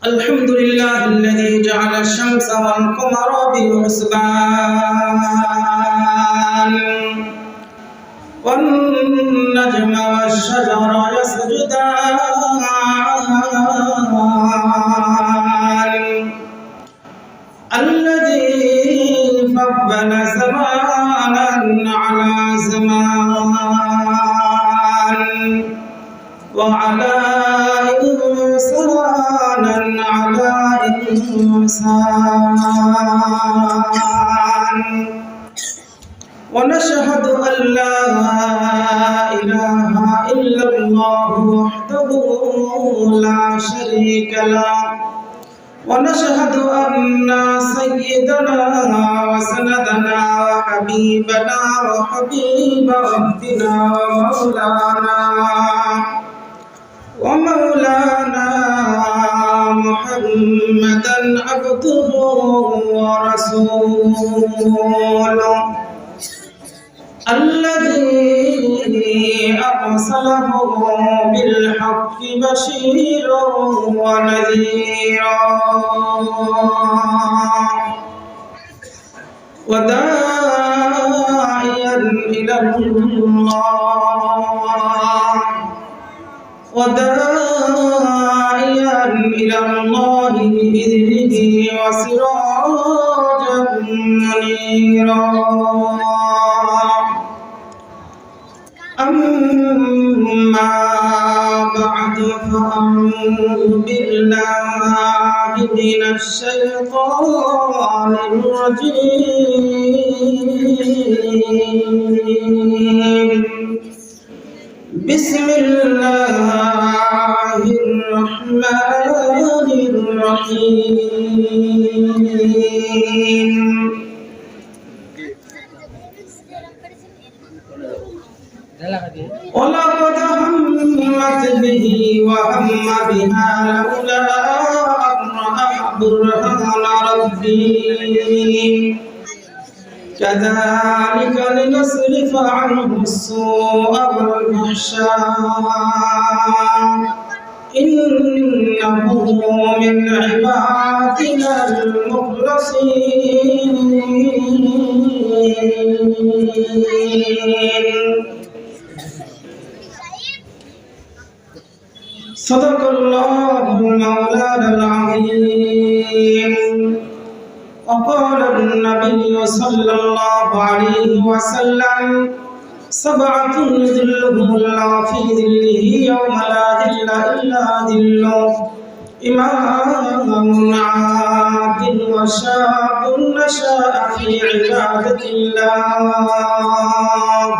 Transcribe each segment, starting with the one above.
الحمد لله الذي جعل الشمس والقمر بحسبان والنجم والشجر يسجدان الذي فضل زمانا على زمان وعلى إنسانا على إنسان ونشهد أن لا إله إلا الله وحده لا شريك له ونشهد أن سيدنا وسندنا وحبيبنا وحبيب ربنا ومولانا محمدا عبده ورسوله الذي أرسله بالحق بشيرا ونذيرا وداعيا إلى الله بإذنه وسراجا منيرا أما بعد فأعوذ بالله من الشيطان الرجيم بسم الله الرحمن الرحيم ولقد همت به وهم بها لولا أن رأى برهان ربه كذلك لنصرف عنه السوء والفحشاء إنه من عبادنا المخلصين صدق الله مولانا العظيم وقال النبي صلى الله عليه وسلم سبعة يظلهم الله في ظله يوم لا ظل إلا ظله إمام عادل وشاب نشأ في عبادة الله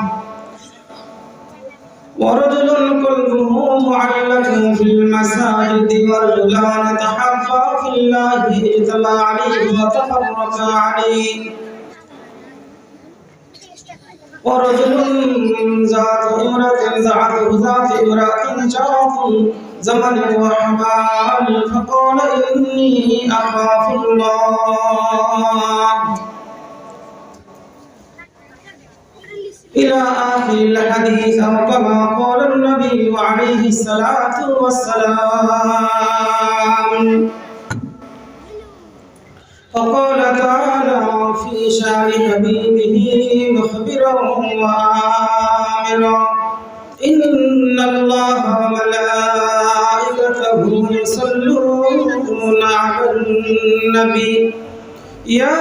ورجل قلبه معلق في المساجد ورجلان تحابا في الله اجتمع عليه وتفرقا عليه ورجل ذات امرأة شرف زمن وحمال فقال إني أخاف الله إلى آخر الحديث أو كما قال النبي عليه الصلاة والسلام فقال تعالى في شان حبيبه مخبرا وآمرا إن الله وملائكته يصلون على النبي يا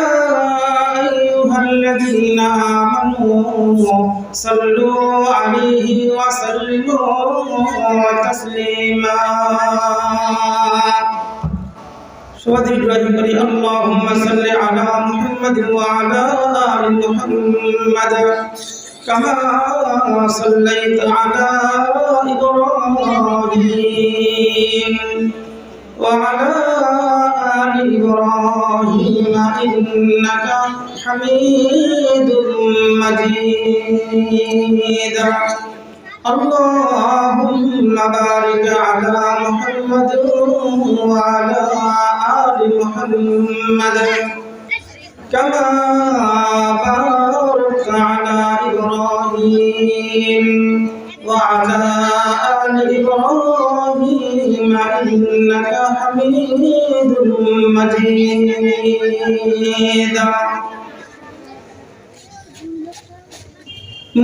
أيها الذين آمنوا صلوا عليه وسلموا تسليما اللهم صل على محمد وعلى آل محمد كما صليت على إبراهيم وعلى آل إبراهيم إنك حميد مجيد اللهم بارك على محمد وعلى آل محمد كما باركت على إبراهيم وعلى آل إبراهيم إنك حميد مجيد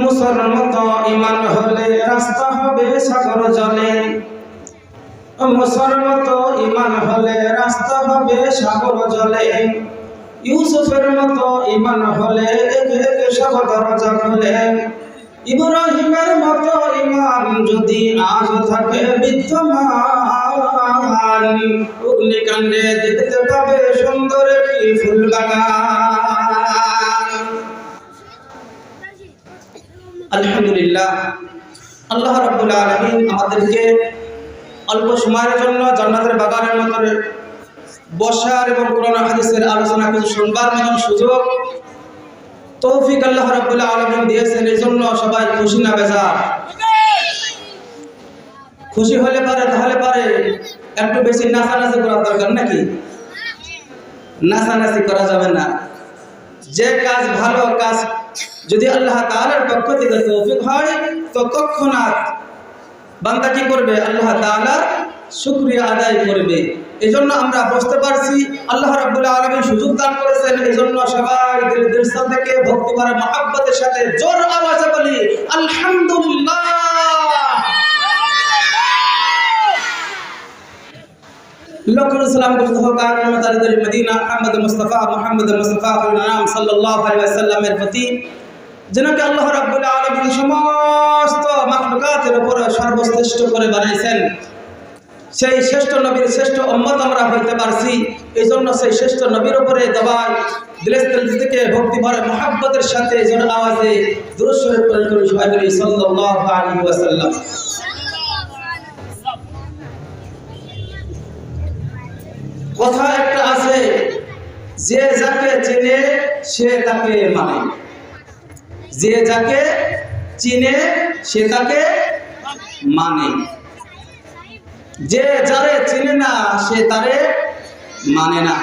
মুসলমান ঈমান হলে রাস্তা হবে সাগর জলে মুসলমান ঈমান হলে রাস্তা হবে সাগর জলে ইউসুফের মতো ঈমান হলে একে একে সব দরজা খুলে ইব্রাহিমের মতো ঈমান যদি আজ থাকে বিদ্যমান অগ্নিকাণ্ডে দেখতে পাবে সুন্দর একটি ফুল বাগান। আলহামদুলিল্লাহ, আল্লাহ রাব্বুল আলামিন আমাদেরকে অল্প সময়ের জন্য জান্নাতের বাগানের মতো বসার এবং কোরআন হাদিসের আলোচনা কিছু শুনবার মতো সুযোগ তৌফিক আল্লাহ রাব্বুল আলামিন দিয়েছেন। এই জন্য সবাই খুশি না বেজার? খুশি হলে পারে তাহলে পারে একটু বেশি নাচানাচি করার দরকার নাকি? নাচানাচি করা যাবে না। যে কাজ ভালো কাজ যদি আল্লাহ তাআলার পক্ষ থেকে তৌফিক হয় তো তৎক্ষণাৎ বান্দা কি করবে? আল্লাহ তাআলার শুকরিয়া আদায় করবে। এজন্য আমরা বুঝতে পারছি আল্লাহ রাব্বুল আলামিন সুযোগ দান করেছেন। এজন্য সবাই দিল থেকে ভক্তি ভরা মহব্বতের সাথে জোর আওয়াজে বলি আলহামদুলিল্লাহ। লক্ষ সালাম করতে হোক আকামতারিদের মদিনা মুহাম্মদ মুস্তাফা নাম সাল্লাল্লাহু আলাইহি ওয়াসাল্লামের প্রতি, যেনাকে আল্লাহ রাব্বুল আলামিন সমস্ত মাখলুকাতের উপর সর্বশ্রেষ্ঠ করে বানাইছেন। সেই শ্রেষ্ঠ নবীর শ্রেষ্ঠ উম্মত আমরা হইতে পারছি। এই জন্য সেই শ্রেষ্ঠ নবীর উপরে দবাই দিলের থেকে ভক্তি ভরে মহব্বতের সাথে যেন আওয়াজে দুরূদ শরীফ পড়ে করি সবাই বলি সাল্লাল্লাহু আলাইহি ওয়াসাল্লাম। কথা একটা আছে, যে যাকে চেনে সে তাকে মানে, যে যাকে চিনে সে তাকে মানে, যে যারে চিনে না সে তারে মানে না।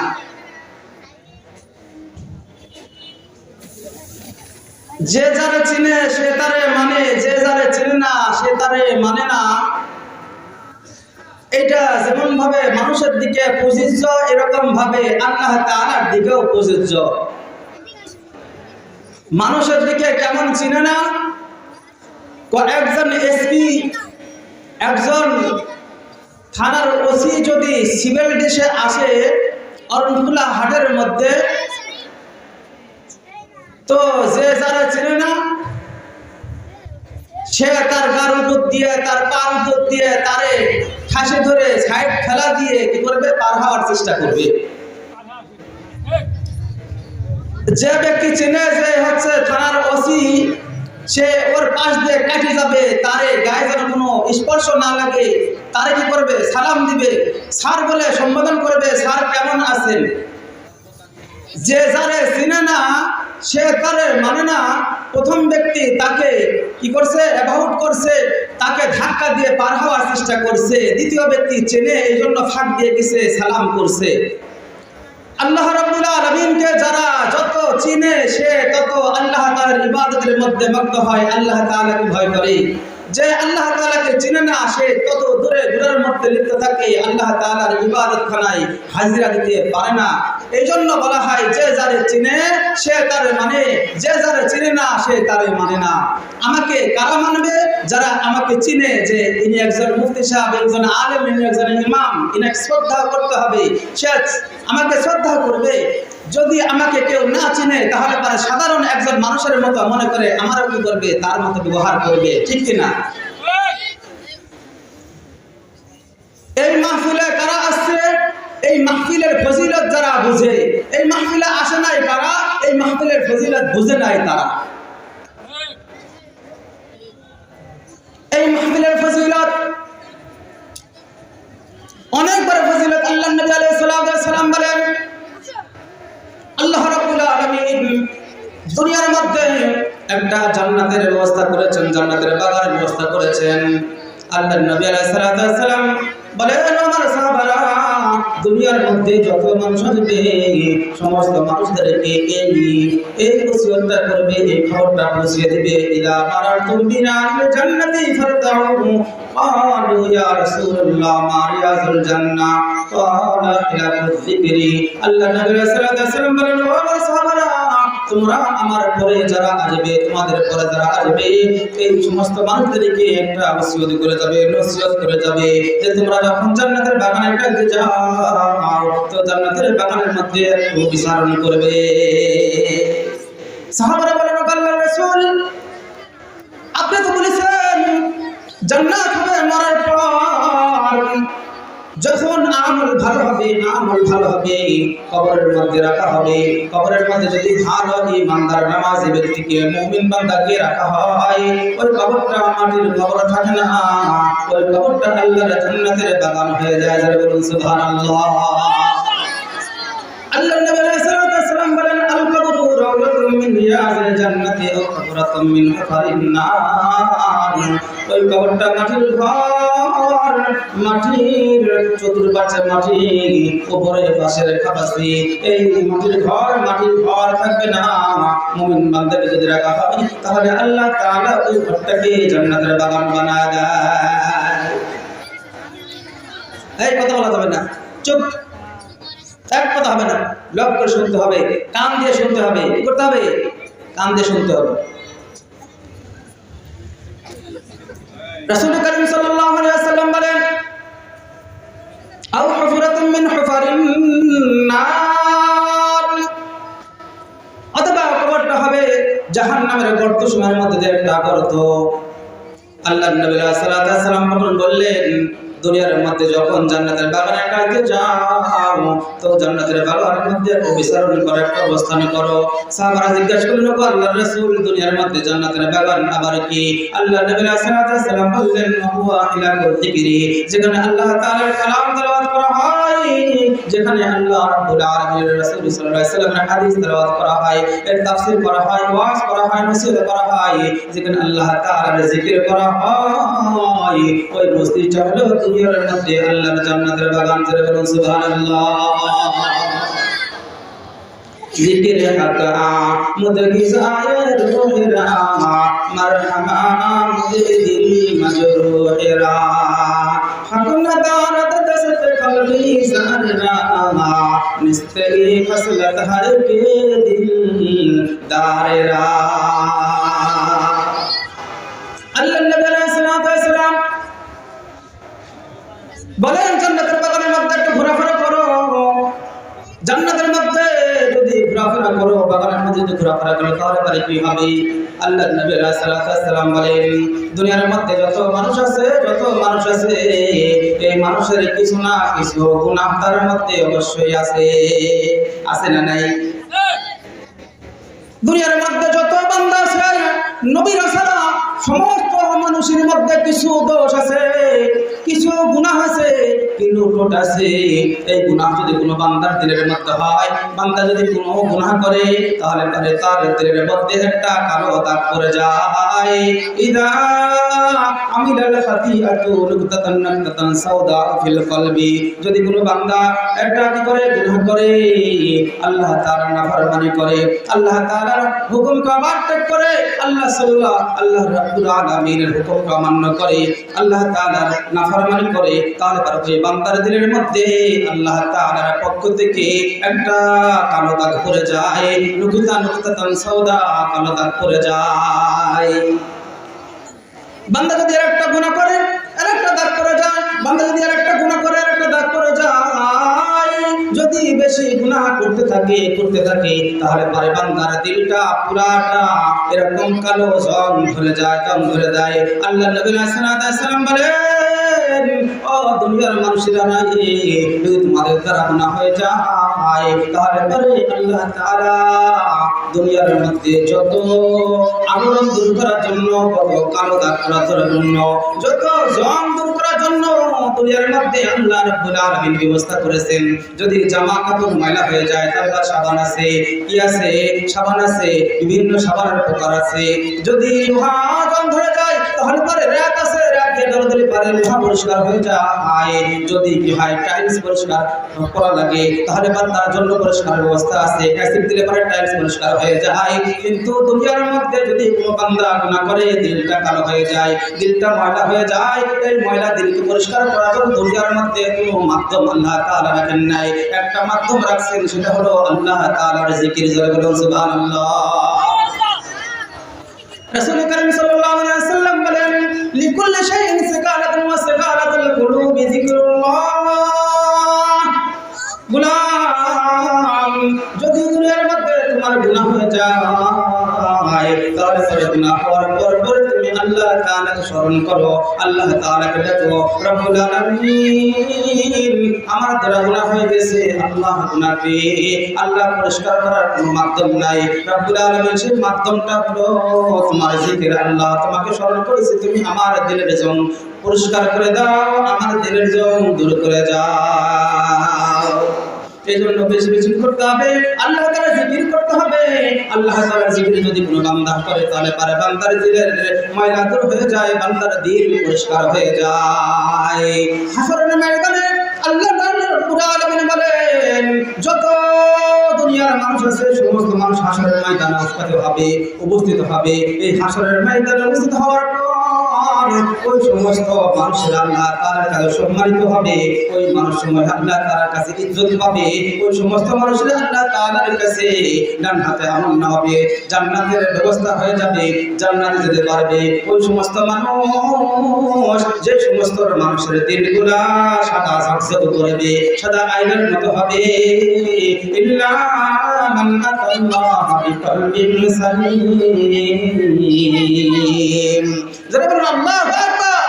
যে যারে চিনে সে তারে মানে, যে যারে চিনে না সে তারে মানে না। এটা যেমন ভাবে মানুষের দিকে প্রযোজ্য, এরকম ভাবে আল্লাহ তাআলার দিকেও প্রযোজ্য। মানুষের দিকে কেমন চিনে না? একজন এসপি, একজন থানার ওসি যদি সিভিল ডিসে আসে অরণকুলা হাটের মধ্যে, তো যে যারা চিনে না সে তার গার উপর দিয়ে তার পার উপর দিয়ে তারে ঠাসে ধরে সাইড ঠেলা দিয়ে কি করবে? পার হওয়ার চেষ্টা করবে। যে ব্যক্তি চিনে যে হচ্ছে থানার ওসি, সে ওর পাশ দিয়ে কাটে যাবে, তারে গায়ে যেন কোনো স্পর্শ না লাগে, তারে কি করবে? সালাম দিবে, স্যার বলে সম্বোধন করবে, স্যার কেমন আছেন। যে যারে চিনে না সে তারে মানে না। প্রথম ব্যক্তি তাকে কি করছে? অ্যাবাউট করছে, তাকে ধাক্কা দিয়ে পার হওয়ার চেষ্টা করছে। দ্বিতীয় ব্যক্তি চেনে, এই জন্য ফাঁক দিয়ে গেছে, সালাম করছে। আল্লাহ রাব্বুল আলামিনকে যারা যত চিনে সে তত আল্লাহ তাআলার ইবাদতের মধ্যে মগ্ন হয়, আল্লাহ তাআলাকে ভয় করে। যে আল্লাহ তাআলাকে চিনে না সে তত দূরে দূরের মধ্যে লিপ্ত থাকে, আল্লাহ তাআলার ইবাদত খানায় হাজিরা দিতে পারে না। এই জন্য বলা হয় যে যারে চিনে সে তারে মানে, যে যারে চিনে না সে তারে মানে না। আমাকে কারা মানবে? যারা আমাকে চিনে যে ইনি একজন মুফতি সাহেব, একজন আলেম, ইনি একজন ইমাম, ইনাকে শ্রদ্ধা করতে হবে, সে আমাকে শ্রদ্ধা করবে। যদি আমাকে কেউ না চিনে তাহলে পরে সাধারণ একজন মানুষের মতো মনে করে আমারও কি করবে? তার মতো ব্যবহার করবে, ঠিক কিনা? এই মাহফিলে কারা আসছে? এই মাহফিলের ফজিলত যারা বুঝে। এই মাহফিলে আসে নাই কারা? এই মাহফিলের ফজিলত বুঝে নাই তারা। এই মাহফিলের ফজিলত অনেক বড় ফজিলত। আল্লাহ নবী আলাইহিস সালাম বলেন, আল্লাহ রাব্বুল আলামিন দুনিয়ার মধ্যে একটা জান্নাতের ব্যবস্থা করেছেন, জান্নাতের বাগানের ব্যবস্থা করেছেন। আল্লাহ নবী আলাইহিস সালাম বলেন, আমার সাহাবারা দুনিয়ার মধ্যে যত মানুষ আসবে সমস্ত মানুষদেরকে এই ওসিয়তটা করবে, এই খবরটা পৌঁছে দিবে, ইলা মারাতুম বিনাল জান্নাতি ফারতাউ ক্বালু ইয়া রাসূলুল্লাহ মা রিয়াজুল জান্নাহ ক্বালা ইলাকুল যিকরি। আল্লাহ নবী সাল্লাল্লাহু আলাইহি ওয়াসাল্লাম বলেন, ও আমার সাহাবারা, তোমরা আমার পরে যারা আসবে, তোমাদের পরে যারা আসবে, এই সমস্ত মানুষদেরকে একটা ওসিয়ত করে যাবে, নসিহত করে যাবে যে তোমরা যখন জান্নাতের বাগানের কাছে যাও তো জান্নাতের বাগানের মধ্যে একটু বিচরণ করবে। সাহাবারা বলেন, আল্লাহর রাসূল, আপনি তো বলেছেন জান্নাত হবে মরার পর, যখন আমল ভালো হবে, আমল ভালো হবে, কবরের মধ্যে রাখা হবে, কবরের মধ্যে যদি ভালো ইমানদার নামাজি ব্যক্তিকে, মুমিন বান্দাকে রাখা হয়, ওই কবরটা মাটির কবর থাকে না, ওই কবরটা আল্লাহর জান্নাতের বাগান হয়ে যায়। যারা বলুন সুবহানাল্লাহ। আল্লাহ নবী আলাইহিস সালাম বলেন, আল কবরু রাওযাতুম মিন রিয়াজিল জান্নাতি আও কবরাতুম মিন হুফারিন নার। ওই কবরটা মাটির ঘর, মাটির চতুর্পাশে মাটি, উপরে পাশে রেখাপাশে এই মাটির ঘর থাকবে না। মুমিন বান্দাকে যদি রাখা হয় তাহলে আল্লাহ তাআলা ওই ঘরটাকে জান্নাতের বাগান বানায় দেয়। এই কথা বলা যাবে না, চুপ, এক কথা হবে না, লক্ষ্য করে শুনতে হবে, কান দিয়ে শুনতে হবে। কি করতে হবে? কান দিয়ে শুনতে হবে। রাসূল করিম সাল্লাল্লাহু আলাইহি ওয়াসাল্লাম বলেন, আও হুফরাতুম মিন হুফারিন নার, অথবা কবরটা হবে জাহান্নামের গর্ত সময়ের মধ্যে যে একটা গর্ত। আল্লাহর নবী সাল্লাল্লাহু আলাইহি ওয়াসাল্লাম বললেন, দুনিয়ার মধ্যে যখন জান্নাতের বাগানের কাছে যাও তো জান্নাতের বাগানের মধ্যে বিচরণ করো, একটা অবস্থান করো। সাহাবারা জিজ্ঞাসা করলেন, ও আল্লাহর রাসূল, দুনিয়ার মধ্যে জান্নাতের বাগান আবার কি? আল্লাহ নবী সাল্লাল্লাহু আলাইহি ওয়াসাল্লাম বললেন, হুয়া ইলাকুল যিকরি, যেখানে আল্লাহ তাআলার কালাম তেলাওয়াত করা হয়, যেখানে আল্লাহ রাব্বুল আলামিনের রাসূল সাল্লাল্লাহু আলাইহি ওয়াসাল্লামের হাদিস তেলাওয়াত করা হয়, এর তাফসীর করা হয়, ওয়াজ করা হয়, নসিহত করা হয়, যেখানে আল্লাহ তাআলার জিকির করা হয়, ওই মসজিদটা হলো দুনিয়ার মধ্যে আল্লাহর জান্নাতের বাগান। যারা বলুন সুবহানাল্লাহ। জিকির হাকা মুদগিজায়ের রোহেরা মারহামা দিল মজরুহেরা হাকুনা দারত দসত কলবি জানরা নিস্তেই ফসলত হর কে দিল দারেরা। আল্লাহ নবী সাল্লাল্লাহু আলাইহি ওয়াসাল্লাম বলেন, জান্নাতের বাগানের মধ্যে একটু ঘোরাফেরা করো। জান্নাতের মধ্যে যদি ঘোরাফেরা করো, বাগানের মধ্যে যদি ঘোরাফেরা করো তাহলে তার কি হবে? আল্লাহ নবী সাল্লাল্লাহু আলাইহি ওয়াসাল্লাম বলেন, দুনিয়ার মধ্যে যত মানুষ আছে এই মানুষের কিছু না কিছু গুনাহ তার মধ্যে অবশ্যই আছে না নাই? দুনিয়ার মধ্যে যত বান্দা আছে, নবী রাসূল সমস্ত মানুষের মধ্যে কিছু দোষ আছে, কিছু গুনাহ আছে, কিন্তু ত্রুটি আছে। এই গুনাহ যদি কোনো বান্দার দিলের মধ্যে হয়, বান্দা যদি কোনো গুনাহ করে তাহলে তার দিলের মধ্যে একটা কালো দাগ পড়ে যায়। ইদা আমিলাল খাতিআতু নুকতাতান নাকতাতান সাওদা ফিল কলবি, যদি কোনো বান্দা একটা কি করে গুনাহ করে, আল্লাহ তাআলার নাফরমানি করে, আল্লাহ তাআলার হুকুমকে অমান্য করে, আল্লাহ রাব্বুল আলামিনের হুকুমকে অমান্য করে, আল্লাহ তাআলার নাফরমানি করে, তাহলে তার ওই বান্দার দিলের মধ্যে আল্লাহ তাআলার পক্ষ থেকে একটা কালো দাগ পড়ে যায়। নুকতাতান সাওদা, কালো দাগ পড়ে যায়। বান্দা যদি একটা গুনাহ করে আর একটা দাগ পড়ে যায়, বান্দা যদি একটা গুনাহ করে আর একটা দাগ পড়ে যায়, যদি বেশি গুনাহ করতে থাকে তাহলে পরে বান্দার দিলটা পুরাটা এরকম কালো জং ধরে যায়। আল্লাহ নবী সাল্লাল্লাহু আলাইহি ওয়াসাল্লাম বলেন, ও দুনিয়ার মানুষেরা, যদি তোমাদের দ্বারা গুনাহ হয়ে যায় তাহলে পরে আল্লাহ তাআলা দুনিয়ার মধ্যে যত আবরণ দূর করার জন্য, কত কালো দাগ করার জন্য, যত জং দূর করার জন্য দুনিয়ার মধ্যে আল্লাহ রাব্বুল আলামিন ব্যবস্থা করেছেন। যদি জামা কাপড় ময়লা হয়ে যায় তাহলে সাবান আছে, কি আছে? সাবান আছে, বিভিন্ন সাবানের প্রকার আছে। যদি লোহা জং ধরে যায় তাহলে পরে র‍্যাক আছে, র‍্যাকে লাগে দলদলি পারে লোহা পরিষ্কার হয়ে যায়, যদি কি হয় টাইলস পরিষ্কার করা লাগে তাহলে বান্দার জন্য পরিষ্কার ব্যবস্থা আছে, অ্যাসিড দিলে পরে টাইলস পরিষ্কার হয়ে যায়। কিন্তু দুনিয়ার মধ্যে যদি কোনো বান্দা গুনাহ করে দিলটা কালো হয়ে যায়, দিলটা ময়লা হয়ে যায়, এই ময়লা দিলকে পরিষ্কার করার জন্য দুনিয়ার মধ্যে কোনো মাধ্যম আল্লাহ তাআলা রাখেন নাই, একটা মাধ্যম রাখছেন, সেটা হলো আল্লাহ তাআলার জিকির। জোরে বলুন সুবহানাল্লাহ। রাসূল করিম সাল্লাল্লাহু আলাইহি ওয়াসাল্লাম বলেন, লিকুল্লি শাইইন সিকালাতুন ওয়া সিকালাতুল কুলুবি যিকরুল্লাহ। গুনাহ যদি দুনিয়ার মধ্যে তোমার গুনাহ হয়ে যায়, তাহলে পরে গুনাহ হওয়ার পর তুমি আল্লাহ তাআলাকে স্মরণ করো, আল্লাহ তাআলাকে ডাকো, রব্বুল আলামিন আমার দ্বারা গুনাহ হয়ে গেছে, আল্লাহ গুনাহকে আল্লাহ পরিষ্কার করার কোনো মাধ্যম নাই, রব্বুল আলামিন সেই মাধ্যমটা হলো তোমার জিকির। আল্লাহ তোমাকে স্মরণ করেছে, তুমি আমার দিলের জং পরিষ্কার করে দাও, আমার দিলের জং দূর করে যাও। এই জন্য বেশি বেশি করতে হবে, আল্লাহ তাআলার জিকির করতে হবে। আল্লাহ তাআলার জিকির যদি কোনো বান্দা করে তাহলে পারে বান্দার দিলের ময়লা দূর হয়ে যায়, বান্দার দিল পরিষ্কার হয়ে যায়। হাসরের ময়দানে আল্লাহ রাব্বুল আলামিন বলেন, যত দুনিয়ার মানুষ আছে সমস্ত মানুষ হাসরের ময়দানে উপস্থিত হবে। এই হাসরের ময়দানে উপস্থিত হওয়ার পর ওই সমস্ত মানুষের আল্লাহ তাআলার কাছে সম্মানিত হবে, ওই মানুষ সময় আল্লাহ তাআলার কাছে ইজ্জত পাবে, ওই সমস্ত মানুষের আল্লাহ তাআলার কাছে ডান হাতে আমল হবে, জান্নাতের ব্যবস্থা হয়ে যাবে, জান্নাতে যেতে পারবে। ওই সমস্ত মানুষ, যে সমস্ত মানুষের দিলগুলা সাদা ঝকঝক করবে, সাদা আয়নার মতো হবে, ইল্লা মান আতাল্লাহ বিকলবিন সালিম। যারা বলেন আল্লাহু আকবার।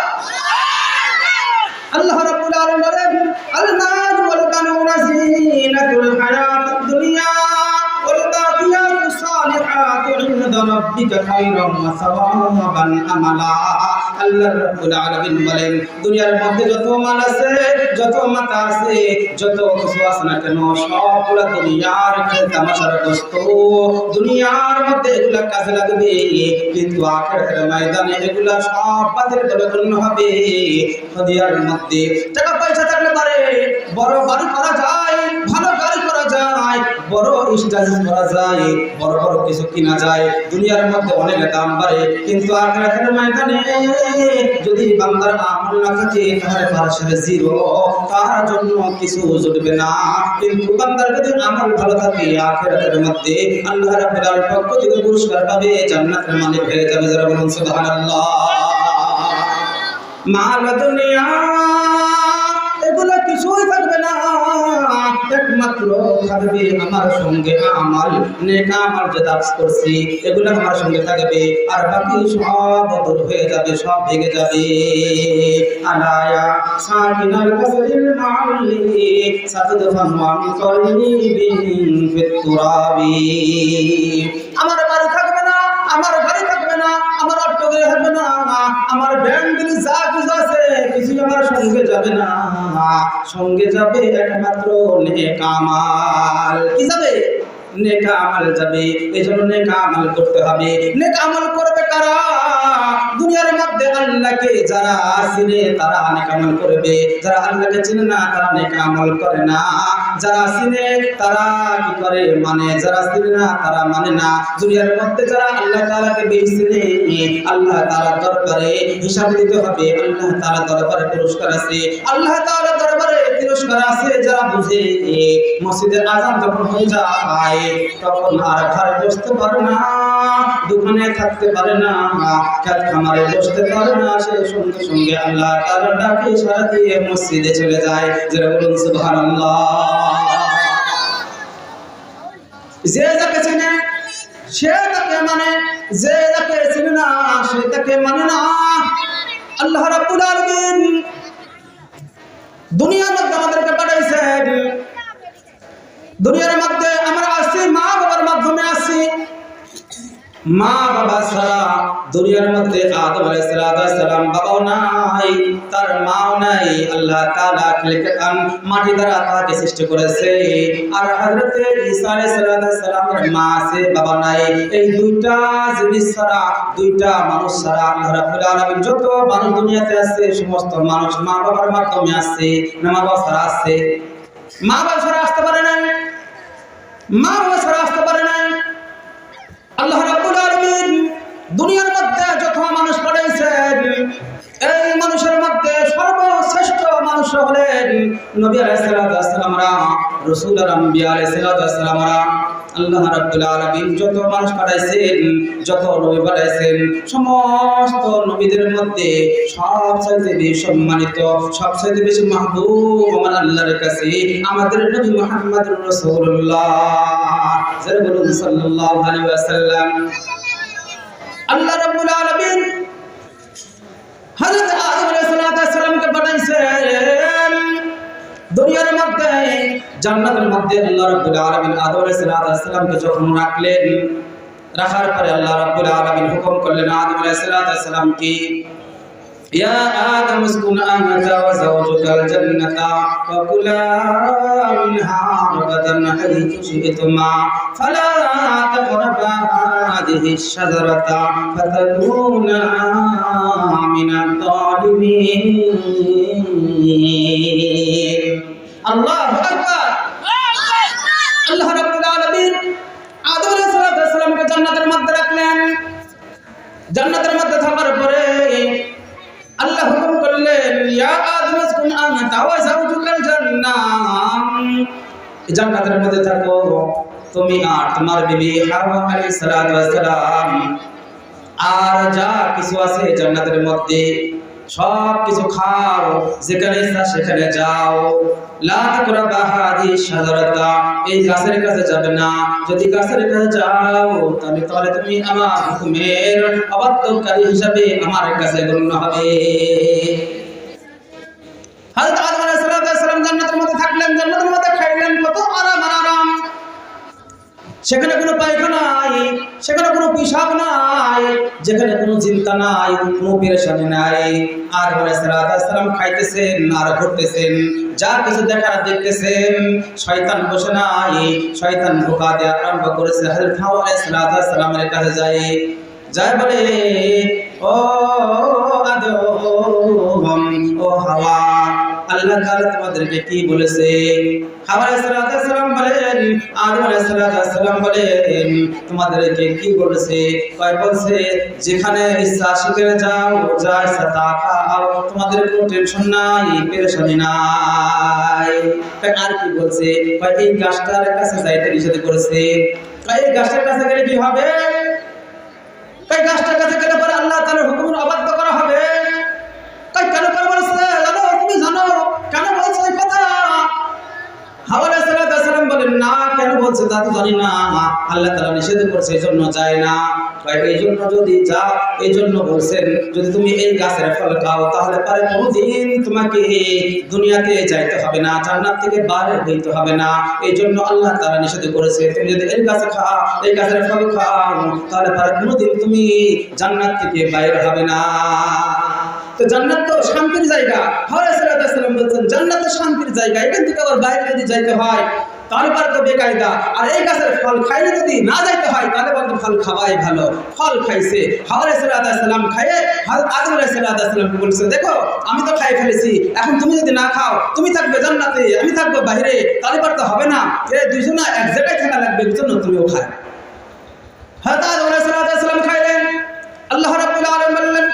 আল্লাহ রাব্বুল আলামিন বলেন, আল মাল ওয়াল বানুনা যিনাতুল হায়াতিদ দুনিয়া ওয়াল বাকিয়াতুস সালিহাতু ইনদা রাব্বিকা খায়রুম ওয়া সাওয়াবান আমালা। আল্লাহ রাব্বুল আলামিন বলেন, দুনিয়ার মধ্যে যত মাল আছে, যত মাতা আছে, যত কিছু আছে না কেন, সবগুলা দুনিয়ার তামাশার বস্তু, দুনিয়ার মধ্যে এগুলা কাজে লাগবে, কিন্তু আখিরাতের ময়দানে এগুলা সব বাতিল করে পূর্ণ হবে। দুনিয়ার মধ্যে টাকা পয়সা থাকলে পারে বড় বাড়ি করা যায়, ভালো গাড়ি করা যায়, বড় স্টাইল করা যায়, বড় বড় কিছু কিনা যায়, দুনিয়ার মধ্যে অনেক দাম বাড়ে, কিন্তু আখিরাতের ময়দানে যদি বান্দার আমল না থাকে তাহলে পাশে জিরো, তার জন্য কিছু জুটবে না। কিন্তু বান্দার যদি আমল ভালো থাকে আখিরাতের মধ্যে আল্লাহ রাব্বুল আলামিনের পক্ষ থেকে পুরস্কার পাবে, জান্নাতের মালিক হয়ে যাবে। যারা বলুন সুবহানাল্লাহ। মাল দুনিয়া এগুলো কিছুই থাকবে না, একমাত্র থাকবে আমার সঙ্গে আমল, নেক আমল যে দাস করছি এগুলো আমার সঙ্গে থাকবে, আর বাকি সব দূর হয়ে যাবে, সব ভেঙে যাবে। আলায়া সাকিনাল কাসরিল মাউলি সাতদফান ওয়ান করিবিন ফিতুরাবি। আমার বাড়ি থাকবে না, আমার গাড়ি থাকবে না, আমার অটো থাকবে না, আমার ব্যাংকগুলি যা কিছু আছে কিছু আমার সঙ্গে যাবে না, সঙ্গে যাবে একমাত্র নেক আমল। কি যাবে? নেক আমল যাবে। এই জন্য নেক আমল করতে হবে। নেক আমল করবে কারা? দুনিয়ার মধ্যে আল্লাহকে যারা চিনে তারা নেক আমল করবে, যারা আল্লাহকে চিনে না তারা নেক আমল করে না। যারা চিনে তারা কি করে মানে, যারা চিনে না তারা মানে না। দুনিয়ার মধ্যে যারা আল্লাহ তাআলাকে বেশি চিনে, আল্লাহ তাআলার দরবারে হিসাব দিতে হবে, আল্লাহ তাআলার দরবারে পুরস্কার আছে, আল্লাহ তাআলার দরবারে পুরস্কার আছে। যারা বুঝে মসজিদের আযান যখন হয়ে যায় তখন আর ঘরে বসতে পারে না, দোকানে থাকতে পারে না, খেত খামারে বসতে পারে না, সে সঙ্গে সঙ্গে আল্লাহ তাআলার ডাকে সাড়া দিয়ে মসজিদে চলে যায়। যারা বলুন সুবহানাল্লাহ। যে যাকে চেনে সে তাকে মানে, যে যাকে চেনে না সে তাকে মানে না। আল্লাহ রাব্বুল আলামিন দুনিয়ার মধ্যে আমাদেরকে পাঠাইছেন, দুনিয়ার মধ্যে আমরা আসছি মা বাবার মাধ্যমে আসছি। মা বাবা ছাড়া দুনিয়ার মধ্যে আদম আলাইহিস সালাম বাবাও নাই, তার মাও নাই। আল্লাহ তাআলা খালিকান মাটি দ্বারা তাকে সৃষ্টি করেছে। আর হযরত ঈসা আলাইহিস সালামের মা আছে, বাবা নাই। এই দুইটা জিনিস ছাড়া, দুইটা মানুষ ছাড়া আল্লাহ রাব্বুল আলামিন যত মানুষ দুনিয়াতে আছে সমস্ত মানুষ মা বাবার মাধ্যমে আসছে, না মা বাবা ছাড়া আসছে? মা বাবা ছাড়া আসতে পারে না, মা বাবা ছাড়া আসতে পারে না। আল্লাহ রাব্বুল আলামিন দুনিয়ার মধ্যে যত মানুষ পাঠাইছেন, এই মানুষের মধ্যে সর্বশ্রেষ্ঠ মানুষ হলেন নবী আলাইহিস সালামরা, রাসূল আর আম্বিয়া আলাইহিস সালামরা। আল্লাহ রাব্বুল আলামিন যত মানুষ পাঠাইছেন, যত নবী পাঠাইছেন, সমস্ত নবীদের মধ্যে সবচেয়ে বেশি সম্মানিত, সবচেয়ে বেশি মাহবুব আমার আল্লাহর কাছে আমাদের নবী মুহাম্মদুর রাসূলুল্লাহ সাল্লাল্লাহু আলাইহি ওয়াসাল্লাম। আল্লাহ রাব্বুল আলামিন হযরত আদম আলাইহিস সালামকে পাঠাইছেন দুনিয়ার মধ্যে। জান্নাতের মধ্যে আল্লাহ রাব্বুল আলামিন আদম আলাইহিস সালামকে যখন রাখলেন, রাখার পরে আল্লাহ রাব্বুল আলামিন হুকুম করলেন আদম আলাইহিস সালামকে, ইয়া আদম উসকুন আনতা ওয়া যাওজুকাল জান্নাতা ওয়া কুলা মিনহা রাগাদান হাইতু শি'তুমা ফালা তাকরাবা হাযিহিশ শাজারাতা ফাতাকুনা মিনাত তালিমিন। আল্লাহু আকবার। আল্লাহ রাব্বুল আলামিন আদম আলাইহিস সালামকে জান্নাতের মধ্যে রাখলেন। জান্নাতের মধ্যে থাকার পরে আল্লাহ হুকুম করলেন, ইয়া আদম উসকুন আনতা ওয়া যাওজুকাল জান্নাহ, জান্নাতের মধ্যে থাকো তুমি আর তোমার বিবি হাওয়া আলাইহিস সালাম, আর যা কিছু আছে জান্নাতের মধ্যে সব কিছু খাও, যেখানে ইচ্ছা সেখানে যাও। লা তাকরাবা হাযিহিশ শাজারাতা, এই গাছের কাছে যাবে না। যদি গাছের কাছে যাও তাহলে তুমি আমার হুকুমের অবাধ্যকারী হিসাবে আমার কাছে গণ্য হবে। হযরত আদম আলাইহিস সালাম জান্নাতের মধ্যে থাকলেন, জান্নাতের মধ্যে খাইলেন, কত আরাম আর আরাম। সেখানে কোনো পায়খানা নাই, সেখানে কোনো পিশাব নাই, যেখানে কোনো চিন্তা নাই, কোনো পেরেশানি নাই। আদম আলাইহিস সালাম খাইতেছেন আর ঘুরতেছেন, যা কিছু দেখার দেখতেছেন। শয়তান বসে নাই, শয়তান ধোঁকা দেওয়া আরম্ভ করেছে। হযরত হাওয়া আলাইহিস সালামের কাছে যায় বলে, ও আদম, ও হাওয়া, আল্লাহ তাআলা তোমাদেরকে কি বলেছে? হাওয়া আলাইহিস সালাম বলেন, আদম আলাইহিস সালাম বলেন, তোমাদেরকে কি বলেছে? কয় বলছে, যেখানে ইচ্ছা সেখানে যাও, যা ইচ্ছা তা খাও, তোমাদের কোনো টেনশন নাই, পেরেশানি নাই। আর কি বলছে? কয় এই গাছটার কাছে যাইতে নিষেধ করেছে। কয় এই গাছটার কাছে গেলে কি হবে? কয় গাছটার কাছে গেলে পরে আল্লাহ তাআলার হুকুমের অবাধ্য করা হবে। কয় কেন করে বলছে? জানো, তুমি জানো কেন বলছে এই কথা? হাওয়া আলাইহিস সালাম বলেন, না কেন বলছে তা তো জানি না, আল্লাহ তাআলা নিষেধ করেছে এজন্য যায় না। এই জন্য যদি যাও, এই জন্য বলছেন যদি তুমি এই গাছের ফল খাও তাহলে পরে কোনোদিন তোমাকে দুনিয়াতে যাইতে হবে না, জান্নাত থেকে বাইরে হইতে হবে না। এই জন্য আল্লাহ তাআলা নিষেধ করেছে তুমি যদি এই গাছে খাও, এই গাছের ফল খাও, তাহলে পরে কোনোদিন তুমি জান্নাত থেকে বাইরে হবে না। তো জান্নাত তো শান্তির জায়গা। হাওয়া আলাইহিস সালাম বলছেন জান্নাত তো শান্তির জায়গা, এখান থেকে আবার বাইরে যদি যাইতে হয় তাহলে তো বেকায়দা। আর এই গাছের ফল খাইলে যদি না যাইতে হয় তাহলে বলতো ফল খাওয়াই ভালো। ফল খাইছে হাওয়া আলাইহিস সালাম, খাইয়ে আদম আলাইহিস সালামকে বলছে, দেখো আমি তো খাই ফেলেছি, এখন তুমি যদি না খাও তুমি থাকবে জান্নাতে, আমি থাকবো বাইরে, তাহলে তো হবে না, দুইজনা এক জায়গায় থাকা লাগবে, দুজন তুমিও খায়। হযরত আদম আলাইহিস সালাম খাইলেন। আল্লাহ রাব্বুল আলামিন বললেন,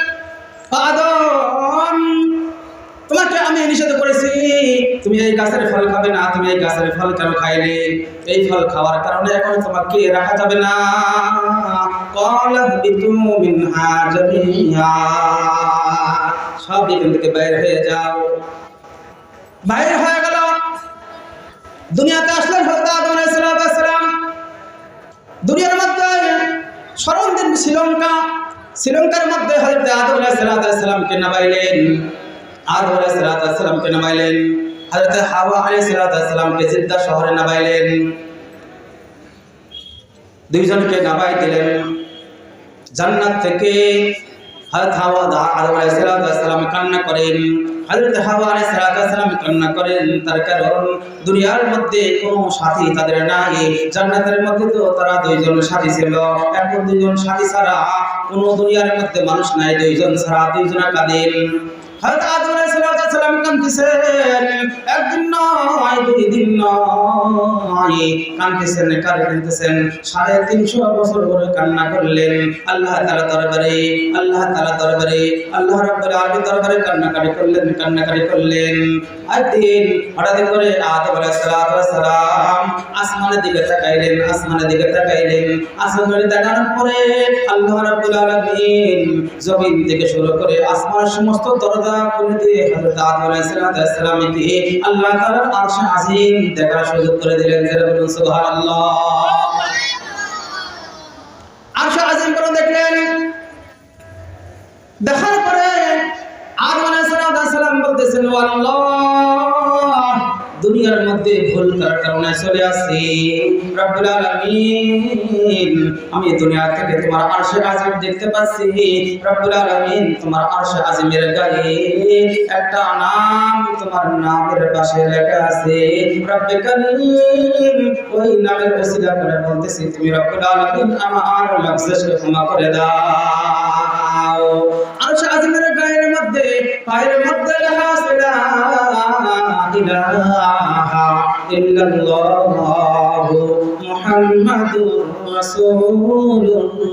আদম তোমাকে আমি নিষেধ করেছি তুমি এই গাছের ফল খাবে না, তুমি এই গাছের ফল কেন খাইলে? এই ফল খাওয়ার কারণে এখন তোমাকে রাখা যাবে না। ক্বালা বিতু মিনহা জামিআ, সব এখান থেকে বাইরে হয়ে যাও। বাইরে হয়ে গেল। দুনিয়াতে আসলেন হযরত আদম আলাইহিস সালাম। দুনিয়ার মধ্যে স্মরণ দিন শ্রীলঙ্কার মধ্যে হযরত আদম আলাইহিস সালামকে নামাইলেন। আদম আলাইহিস সালামকে নামাইলেন। হযরত হাওয়া আলাইহিস সালামকে জিদ্দা শহরে নামাইলেন। দুইজনকে নামাই দিলেন। জান্নাত থেকে হযরত হাওয়া আদম আলাইহিস সালাম কান্না করেন, হযরত হাওয়া আলাইহিস সালাম কান্না করেন। তার কারণ দুনিয়ার মধ্যে কোনো সাথী তাদের নাই। জান্নাতের মধ্যে তো তারা দুইজন সাথী ছিল, এখন দুইজন সাথী ছাড়া কোনো দুনিয়ার মধ্যে মানুষ নাই। দুইজন ছাড়া দুইজন কাঁদেন। হযরত আদম আলাইহিস সালাম কাঁদতেছেন, একদিন নয় দুই দিন নয়, কাঁদতেছেন কাঁদতেছেন 350 বছর ধরে কান্না করলেন আল্লাহ তাআলা দরবারে, আল্লাহ তাআলা দরবারে, আল্লাহ রাব্বুল আলামিন দরবারে কান্নাকাটি করলেন। একদিন হঠাৎ করে আদম আলাইহিস সালাম আসমানের দিকে তাকাইলেন, আসমানের তাকানোর পরে আল্লাহ রাব্বুল আলামিন জমিন থেকে শুরু করে আসমানের সমস্ত দরজা খুলে দিয়ে হযরত আদম আলাইহিস সালামকে আল্লাহ তাআলার আরশে আজিম দেখার সুযোগ করে দিলেন। যারা বলুন সুবহানাল্লাহ। আরশে আজিম করে দেখলেন, দেখার পরে আদম আলাইহিস সালাম বলতেছেন, ও আল্লাহ, দুনিয়ার মধ্যে ভুল করার কারণে চলে আসছি রব্বুল আলামিন, আমি দুনিয়া থেকে তোমার আরশে আজিম দেখতে পাচ্ছি। রব্বুল আলামিন, তোমার আরশে আজিমের গায়ে একটা নাম তোমার নামের পাশে লেখা আছে রব্বে কারীম, ওই নামের ওসিলা করে বলতেছি তুমি রব্বুল আলামিন আমার লফজকে ক্ষমা করে দাও। আরশে আজিমের গায়ের মধ্যে পায়ের মধ্যে লেখা আছে লা ইলাহা ইল্লাল্লাহু মুহাম্মাদুর রাসূলুল্লাহ,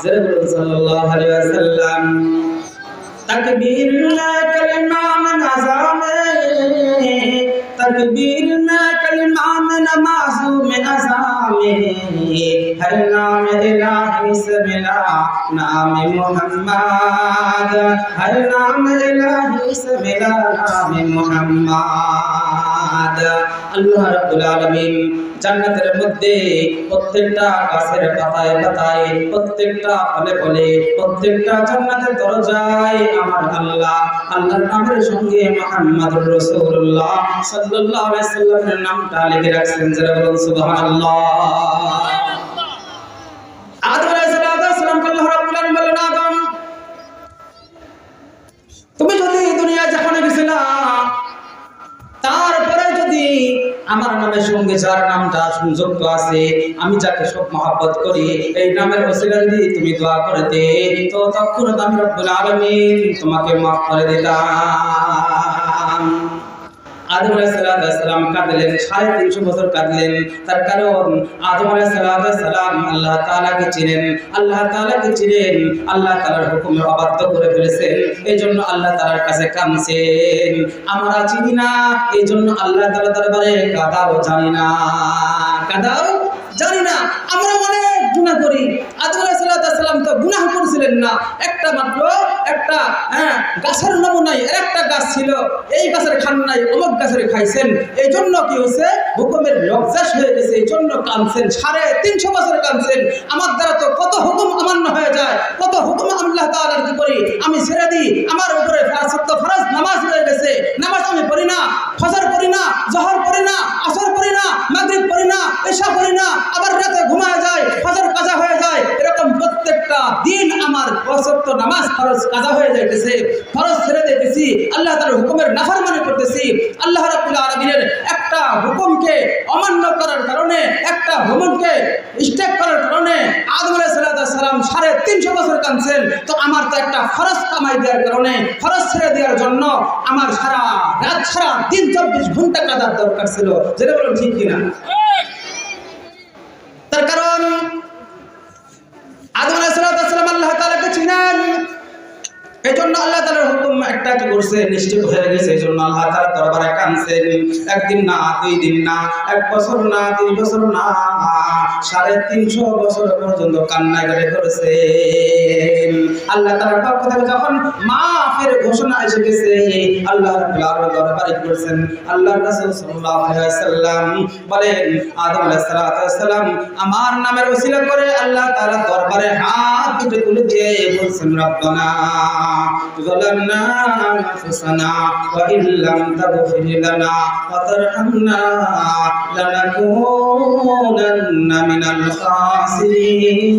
সাল্লাল্লাহু আলাইহি ওয়াসাল্লাম। तकबीर में कलमा में नज़ाम, तकबीर में कलमा में नमाज़ों में अज़ाम, हर नाम इलाही से मिला नाम मोहम्मद, हर नाम इलाही से मिला नाम मोहम्मद। अल्लाह रब्बुल आलमीन জান্নাতের মধ্যে প্রত্যেকটা গাছের পাতায় পাতায়, প্রত্যেকটা ফলে ফলে, প্রত্যেকটা জান্নাতের দরজায় আমার আল্লাহর নামের সঙ্গে মুহাম্মদুর রাসূলুল্লাহ সাল্লাল্লাহু আলাইহি ওয়াসাল্লামের নামটা লিখে রাখছেন। যারা বলুন সুবহানাল্লাহ। আদম আলাইহিস সালাম আল্লাহ রাব্বুল আলামিন বললেন, আদম, তুমি যদি দুনিয়া যখন গেছিলা, তারপরে যদি আমার নামের সঙ্গে যার নামটা সংযুক্ত আছে, আমি যাকে সব মহব্বত করি, এই নামের ওসিলা দিয়ে তুমি দোয়া করতে, তো তখন আমি রব্বুল আলামিন তোমাকে মাফ করে দিতাম। আদম আলাইহিস সালাম কাঁদলেন, 350 বছর কাঁদলেন। তার কারণ আদম আলাইহিস সালাম আল্লাহ তাআলাকে চিনেন, আল্লাহ তাআলার হুকুমে অবাধ্য করে ফেলেছেন, এই জন্য আল্লাহ তাআলার কাছে কাঁদছেন। আমরা চিনি না, এই জন্য আল্লাহ তাআলার দরবারে কাঁদাও জানি না। আমরা অনেক গুনাহ করি। আদম আলাইহিস সালাম তো গুনাহ করেছিলেন না, একটা মাত্র একটা গাছের নমুনায় একটা গাছ ছিল, এই গাছের খান নাই, অমুক গাছের খাইছেন, এই জন্য কি হয়েছে, হুকুমের লজ্জাস হয়ে গেছে, এই জন্য কাঁদছেন, 350 বছর কাঁদছেন। আমার দ্বারা তো কত হুকুম অমান্য হয়ে যায়, কত হুকুম আল্লাহ তাআলার কি করি আমি ছেড়ে দিই। আমার উপরে ফরজ নামাজ হয়ে গেছে, নামাজ আমি পড়ি না, ফজর পড়ি না, জোহর পড়ি না, আসর পড়ি না, মাগরিব পড়ি না, ইশা পড়ি না, আবার রাতে ঘুমায় যায়, ফজর কাজা হয়ে যায়। এরকম প্রত্যেকটা দিন আমার ওয়াক্ত নামাজ ফরজ কাজা হয়ে যাইতেছে, ফরজ ছেড়ে দিতেছি, আল্লাহ তাআলার হুকুমের নাফরমানি করতেছি। আল্লাহ রাব্বুল আলামিনের একটা হুকুমকে অমান্য করার কারণে, একটা হুকুমকে স্টেপ করার কারণে আদম আলাইহিস সালাম 350 বছর কাঁদছেন। তো আমার তো একটা ফরজ কামাই দেওয়ার কারণে, ফরজ ছেড়ে দেওয়ার জন্য আমার সারা রাত সারা দিন 24 ঘন্টা কাঁদার দরকার ছিল। যেটা বলুন ঠিক কিনা? তার কারণ আদম আলাইহিস সালাম আল্লাহ তাআলাকে চিনেন, এই জন্য আল্লাহ তাআলার হুকুম একটা কি করছে, নিশ্চিত হয়ে গেছে, এই জন্য আল্লাহ তাআলার দরবারে কাঁদছেন। একদিন না, 2 দিন না, 1 বছর না, 3 বছর না, 350 বছর পর্যন্ত কান্নাকাটি করেছেন। আল্লাহ তাআলার পক্ষ থেকে যখন মাফের ঘোষণা এসে গেছে, আল্লাহ রাব্বুল আলামিন দরবারে করেছেন। আল্লাহর রাসূল সাল্লাল্লাহু আলাইহি ওয়াসাল্লাম বলেন, আদম আলাইহিস সালাম আমার নামের ওসিলা করে আল্লাহ তাআলা দরবারে হাত দুটো তুলে দিয়ে বলছেন, রব্বানা যালামনা আনফুসানা ওয়া ইল্লাম তাগফির লানা ওয়া তারহামনা লানাকুনান্না মিনাল খাসিরিন।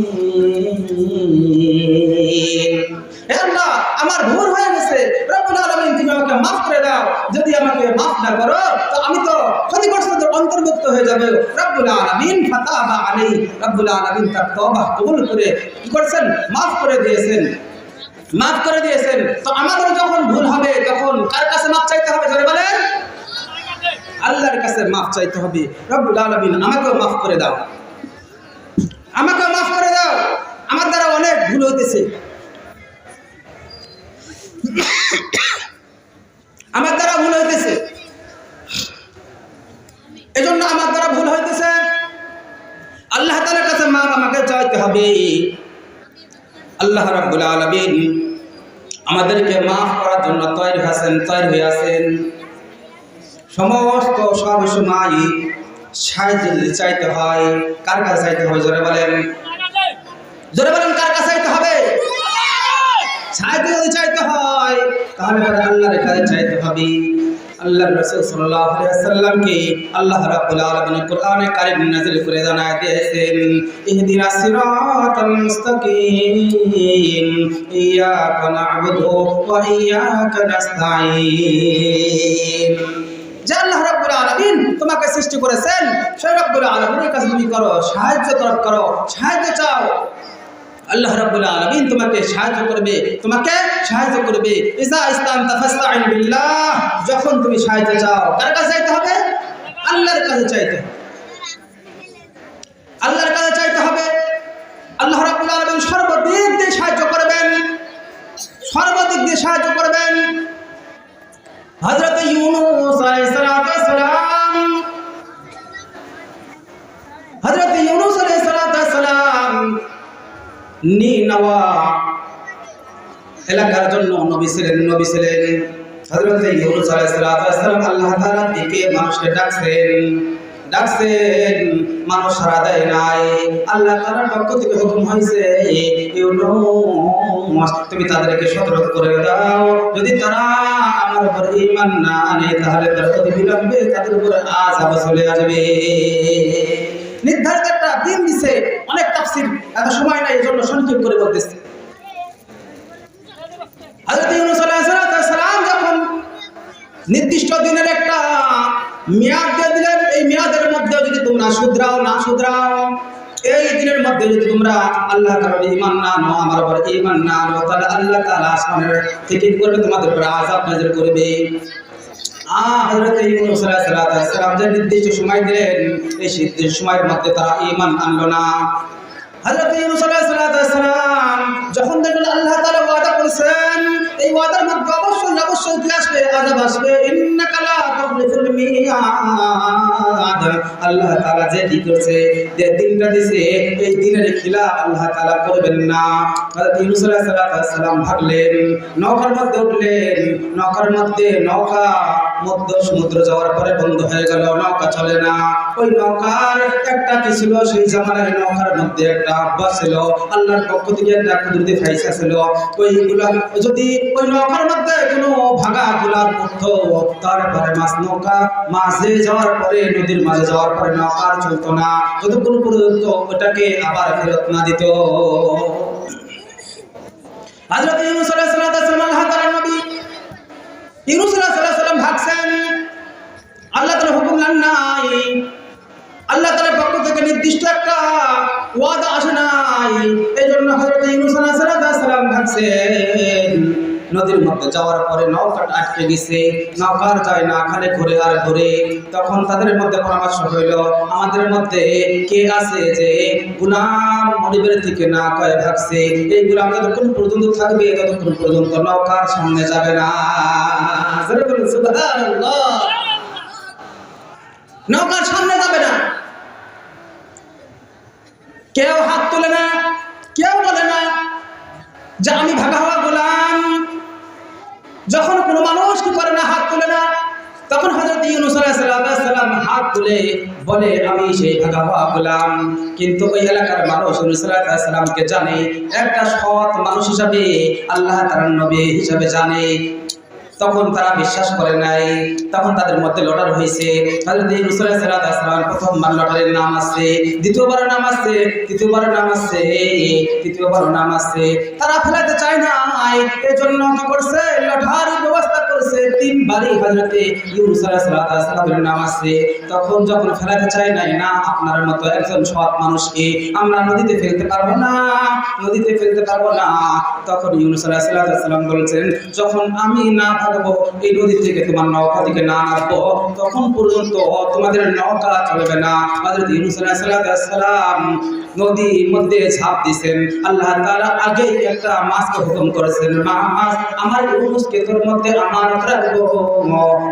হে আল্লাহ, আমার ভুল হয়ে গেছে, রব্বুল আলামিন তুমি আমাকে মাফ করে দাও। যদি আমাকে মাফ না করো তো আমি তো ক্ষতিগ্রস্তদের অন্তর্ভুক্ত হয়ে যাব। রব্বুল আলামিন ফাতাবা আলাইহি, রব্বুল আলামিন তার তওবা কবুল করে কি করেছেন? মাফ করে দিয়েছেন, মাফ করে দিয়েছেন। তো আমাদের যখন ভুল হবে তখন কার কাছে মাফ চাইতে হবে? জোরে বলেন, আল্লাহর কাছে মাফ চাইতে হবে। রব্বুল আলামিন আমাকেও মাফ করে দাও, আমাকেও মাফ করে দাও। আমার দ্বারা অনেক ভুল হইতেছে, আমার দ্বারা ভুল হইতেছে, এজন্য আমার দ্বারা ভুল হইতেছে। আল্লাহ তাআলার কাছে মাফ আমাকে চাইতে হবে। আল্লাহ রাব্বুল আলামিন আমাদেরকে মাফ করার জন্য তৈরি হয়ে আছেন। সমস্ত সব সময় সাহায্য চাইতে হয়। কার কাছে চাইতে হয়? জোরে বলেন, জোরে বলেন, কার কাছে চাইতে হবে? সাহায্য যদি চাইতে হয় তাহলে আল্লাহর কাছে চাইতে হবে। আল্লাহর রাসূল সাল্লাল্লাহু আলাইহি ওয়াসাল্লামকে আল্লাহ রাব্বুল আলামিন কোরআনে কারীম নাযিল করে জানায় দিয়েছেন, ইহদিনাস সিরাতাল মুস্তাকিম ইয়াকা না'বুদু ওয়া ইয়াকা নাস্তাঈন। যে আল্লাহ রাব্বুল আলামিন তোমাকে সৃষ্টি করেছেন, সেই রাব্বুল আলামিনের কাছে তুমি করো, সাহায্য তলব করো, সাহায্য চাও। আল্লাহ রাব্বুল আলামিন তোমাকে সাহায্য করবে, তোমাকে সাহায্য করবে। ইজা ইসতানতা ফাস্তাইন বিল্লাহ, যখন তুমি সাহায্য চাও কার কাছে চাইতে হবে? আল্লাহর কাছে চাইতে হবে, আল্লাহর কাছে চাইতে হবে। আল্লাহ রাব্বুল আলামিন সর্বদিক দিয়ে সাহায্য করবেন, সর্বদিক দিয়ে সাহায্য করবেন। হযরত ইউনূস আলাইহিস সালাম, হযরত ইউনূস আলাইহিস সালাম নিনওয়া এলাকার জন্য নবী ছিলেন। হযরত ইউনূস আলাইহিস সালাম আল্লাহ তাআলার দিকে মানুষকে ডাকছেন, মানুষ সাড়া দেয় নাই। আল্লাহ তাআলার পক্ষ থেকে হুকুম হয়েছে, ইউনূস তুমি তাদেরকে সতর্ক করে দাও, যদি তারা আমার উপর ঈমান না আনে তাহলে তারা অতি বিলম্বে তাদের উপর আযাব চলে আসবে। নির্ধারিত একটা দিন দিছে, অনেক তাফসীর, এত সময় নাই, এজন্য সংক্ষেপ করে বলতেছি। হযরত ইউনূস আলাইহিস সালাম যখন নির্দিষ্ট দিনের একটা মেয়াদ দিয়ে দিলেন, এই মেয়াদের মধ্যে যদি তোমরা না শুধরাও, এই দিনের মধ্যে যদি তোমরা আল্লাহ তাআলার ঈমান না আনো, আমার উপর ঈমান না আনো, তাহলে আল্লাহ তাআলা আসমানের থেকে কি করবে? তোমাদের উপর আযাব নাযিল করবে। হযরত ইউনূস আলাইহিস সালাম যে নির্দিষ্ট সময় দিলেন, এই নির্দিষ্ট সময়ের মধ্যে তারা ঈমান আনলো না। হযরত ইউনূস আলাইহিস সালাম যখন দেখলেন আল্লাহ তাআলা ওয়াদা করেছেন, এই ওয়াদার মধ্যে অবশ্যই কি আসবে? আযাব আসবে। ইন্নাকা লা তুখলিফুল মিয়াদ। আল্লাহ তাআলা যে ঠিক করেছে, যে দিনটা দিয়েছে, এই দিনের খিলাফ আল্লাহ তাআলা করবেন না। হযরত ইউনূস আলাইহিস সালাম ভাবলেন, নৌকার মধ্যে উঠলেন। নৌকা মধ্য সমুদ্র যাওয়ার পরে বন্ধ হয়ে গেল, নৌকা চলে না। ওই নৌকার একটা কি ছিল, সেই জামানার নৌকার মধ্যে একটা আব্বাস ছিল, আল্লাহর পক্ষ থেকে একটা কুদরতি ফাইসা ছিল। ওইগুলা যদি ওই নৌকার মধ্যে কোনো ভাগা গুলা পড়তো, তারপরে নৌকা মাঝে যাওয়ার পরে, নদীর মাঝে যাওয়ার পরে নৌকা আর চলতো না, যতক্ষণ পর্যন্ত ওটাকে আবার ফেরত না দিত। হযরত ইউনূস আলাইহিস সালাম আল্লাহ তাআলার নবী ইউনূস আলাইহিস সালাম ভাবছেন, আল্লাহ তাআলা হুকুম দেন নাই, আল্লাহ তাআলার পক্ষ থেকে নির্দিষ্ট একটা ওয়াদা আসে নাই। এই জন্য হযরত ইউনূস আলাইহিস সালাম ভাবছেন, নদীর মধ্যে যাওয়ার পরে নৌকাটা আটকে গেছে, নৌকার যায় না, খালি ঘুরে আর ঘুরে। তখন তাদের মধ্যে পরামর্শ হইল, আমাদের মধ্যে কে আছে যে গুলাম মনিবের থেকে না কয়ে ভাগছে, এই গুলাম যতক্ষণ পর্যন্ত থাকবে ততক্ষণ পর্যন্ত নৌকার সামনে যাবে না। সুবহানাল্লাহ, নৌকার সামনে যাবে না। কেউ হাত তোলে না, কেউ বলে না, যে আমি ভাগা হওয়া গোলাম। যখন কোনো মানুষ কি করে না, হাত তুলে না, তখন হযরত ইউনূস আলাইহিস সালাম হাত তুলে বলে আমি সেই ভাগা হওয়া গোলাম। কিন্তু ওই এলাকার মানুষ ইউনূস আলাইহিস সালামকে জানে একটা সৎ মানুষ হিসাবে, আল্লাহ তাআলার নবী হিসাবে জানে। তখন তারা বিশ্বাস করে নাই, তখন তাদের মধ্যে লড়ার হয়েছে। হযরত ইউনূস আলাইহিস সালাম প্রথমবার লড়ারের নাম আছে, দ্বিতীয়বার নাম আছে, তৃতীয়বার নাম আছে, তৃতীয়বার নাম আছে। তারা ফেলাতে চায় না, এজন্য কি করছে, লড়ার ব্যবস্থা করছে। তিনবারই হযরত ইউনূস আলাইহিস সালামের নাম আছে। তখন যখন ফেলাতে চায় নাই, না আপনার মতো একজন সৎ মানুষকে আমরা নদীতে ফেলতে পারবো না, নদীতে ফেলতে পারবো না। তখন ইউনূস আলাইহিস সালাম বলেছেন, যখন আমি না এই নদী থেকে তোমার নৌকা থেকে না নামবো তখন পর্যন্ত তোমাদের নৌকা চলবে না। হযরত ইউনূস আলাইহিস সালাম নদীর মধ্যে ঝাঁপ দিয়েছেন। আল্লাহ তাআলা আগে একটা মাছকে হুকুম করেছেন, মাছ আমার ইউনূসকে তোর মধ্যে আমানত রাখবো,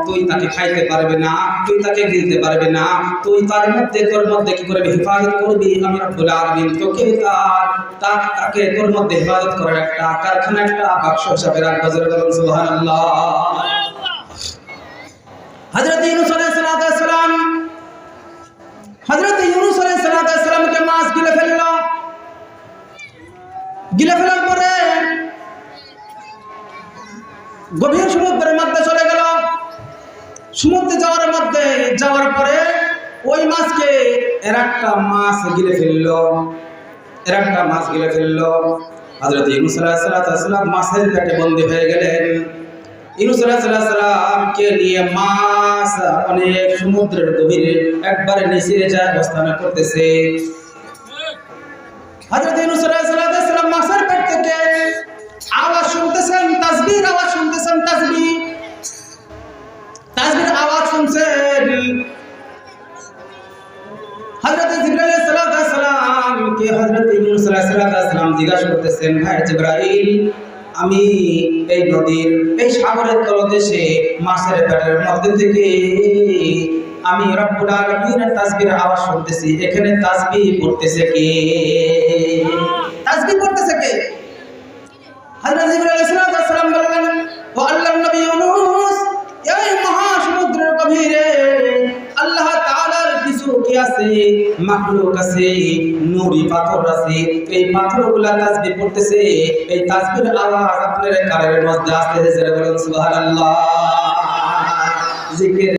তুই তাকে খাইতে পারবে না, তুই তাকে গিলতে পারবে না, তুই তার মধ্যে তোর মধ্যে কি করবি, হেফাজত করবি। আমি রব্বুল আলামিন তোকে তাকে তোর মধ্যে হেফাজত করার একটা কারখানা, একটা বাক্স হিসাবে রাখবো। সুবহানাল্লাহ। হযরত ইউনূস আলাইহিস সালাম, হযরত ইউনূস আলাইহিস সালামকে মাছ গিলে ফেলল। গিলে ফেলার পরে গভীর সমুদ্রের মধ্যে চলে গেল। সমুদ্রে যাওয়ার পরে ওই মাছকে এর একটা মাছ গিলে ফেললো, এর একটা মাছ গিলে ফেললো। হযরত ইউনূস আলাইহিস সালাম মাছের পেটে বন্দী হয়ে গেলেন। ইউনূস আলাইহিস সালামকে নিয়ে মাছ অনেক সমুদ্রের গভীরে একবারে নিচে যায় অবস্থান করতেছে। হযরত ইউনূস আলাইহিস সালাম মাছের পেট থেকে আওয়াজ শুনতেছেন, তাসবিহর আওয়াজ শুনতেছেন, তাসবিহর আওয়াজ শুনছেন। হযরত জিবরাইল আলাইহিস সালাম কে হযরত ইউনূস আলাইহিস সালাম জিজ্ঞাসা করতেছেন, ভাই জিবরাইল, আমি এই নদীর এই সাগরের তলদেশে মাছের পেটের মধ্যে থেকে আমি রব্বুল আলামিনের তাসবিহর আওয়াজ শুনতেছি, এখানে তাসবিহ পড়তেছে কে, তাসবিহ পড়তেছে কে? হযরত জিবরাইল আলাইহিস সালাম বললেন, ও আল্লাহর নবী ইউনূস, এই মহাসমুদ্রের গভীরে আল্লাহ তাআলার কিছু কি আছে, মাখলুক আছে, নূরি পাথর আছে, এই পাথরগুলা তাসবিহ পড়তেছে। এই তাসবিহর আওয়াজ আপনার কানের মধ্যে আসতেছে। বলুন সুবহানাল্লাহ। জিকির